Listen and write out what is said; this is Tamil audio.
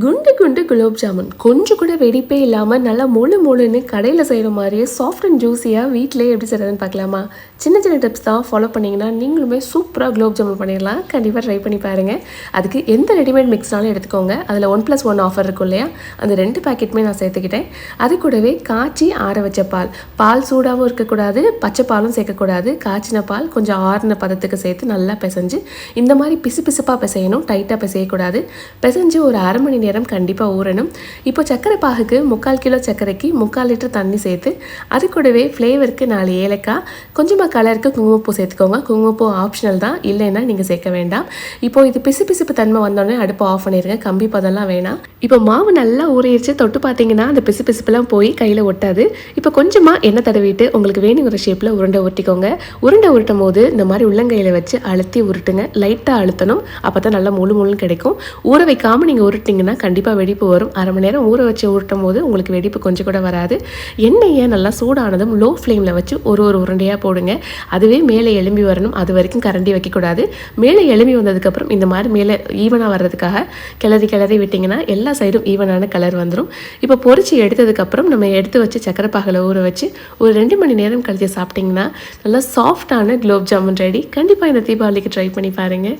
குண்டு குண்டு குலோப் ஜாமுன் கொஞ்சம் கூட வெடிப்பே இல்லாமல் நல்லா முழு முழுன்னு கடையில் செய்கிற மாதிரியே சாஃப்ட் அண்ட் ஜூஸியாக வீட்டிலே எப்படி செய்கிறதுன்னு பார்க்கலாமா? சின்ன சின்ன டிப்ஸ் தான் ஃபாலோ பண்ணிங்கன்னா நீங்களுமே சூப்பராக குலோப் ஜாமுன் பண்ணிடலாம். கண்டிப்பாக ட்ரை பண்ணி பாருங்கள். அதுக்கு எந்த ரெடிமேட் மிக்ஸ்னாலும் எடுத்துக்கோங்க. அதில் 1+1 ஆஃபர் இருக்கும் இல்லையா, அந்த 2 பேக்கெட்டுமே நான் சேர்த்துக்கிட்டேன். அது கூடவே காய்ச்சி ஆற வச்ச பால் சூடாகவும் இருக்கக்கூடாது, பச்சை பாலும் சேர்க்கக்கூடாது. காய்ச்சின பால் கொஞ்சம் ஆறின பதத்துக்கு சேர்த்து நல்லா பிசைஞ்சு இந்த மாதிரி பிசு பிசுப்பாக பிசையணும், டைட்டாக பிசையக்கூடாது. பிசைஞ்சு ஒரு அரை மணி நேரம் கண்டிப்பாக ஊறணும். இப்போ சர்க்கரை பாகுக்கு 3/4 கிலோ சர்க்கரைக்கு 3/4 லிட்டர் தண்ணி சேர்த்து அது கூடவே ஃப்ளேவருக்கு 4 ஏலக்காய், கொஞ்சமாக கலருக்கு குங்குமப்பூ சேர்த்துக்கோங்க. குங்குமப்பூ ஆப்ஷனல் தான், இல்லைன்னா நீங்கள் சேர்க்க வேண்டாம். இப்போ இது பிசு பிசுப்பு தன்மை வந்தோடனே அடுப்பை ஆஃப் பண்ணிடுங்க. கம்பி பதம்லாம் வேணாம். இப்போ மாவு நல்லா ஊறிடுச்சு. தொட்டு பார்த்தீங்கன்னா அந்த பிசு பிசுப்புலாம் போய் கையில் ஒட்டாது. இப்போ கொஞ்சமாக எண்ணெய் தடவிட்டு உங்களுக்கு வேணுங்கிற ஷேப்பில் உருண்டை உருட்டிக்கோங்க. உருண்டை உருட்டும் போது இந்த மாதிரி உள்ளங்கையில் வச்சு அழுத்தி உருட்டுங்க. லைட்டாக அழுத்தணும், அப்போ தான் நல்லா முழு முழுன்னு கிடைக்கும். ஊற வைக்காமல் நீங்கள் உருட்டிங்கன்னா கண்டிப்பாக வெடிப்பு வரும். அரை மணி நேரம் ஊற வச்சு உருட்டும் போது உங்களுக்கு வெடிப்பு கொஞ்சம் கூட வராது. எண்ணெயை நல்லா சூடானதும் லோ ஃப்ளேமில் வச்சு ஒரு உருண்டையாக போடுங்க. அதுவே மேலே எலும்பி வரணும். அது வரைக்கும் கரண்டி வைக்கக்கூடாது. மேலே எலும்பி வந்ததுக்கப்புறம் இந்த மாதிரி மேலே ஈவனாக வர்றதுக்காக கிளறி விட்டிங்கன்னா எல்லா சைடும் ஈவனான கலர் வந்துடும். இப்போ பொரிச்சு எடுத்ததுக்கப்புறம் நம்ம எடுத்து வச்சு சக்கரை பாகில் ஊற வச்சு ஒரு 2 மணி நேரம் கழித்து சாப்பிட்டிங்கன்னா நல்லா சாஃப்டான குலோப் ஜாமுன் ரெடி. கண்டிப்பாக இந்த தீபாவளிக்கு ட்ரை பண்ணி பாருங்கள்.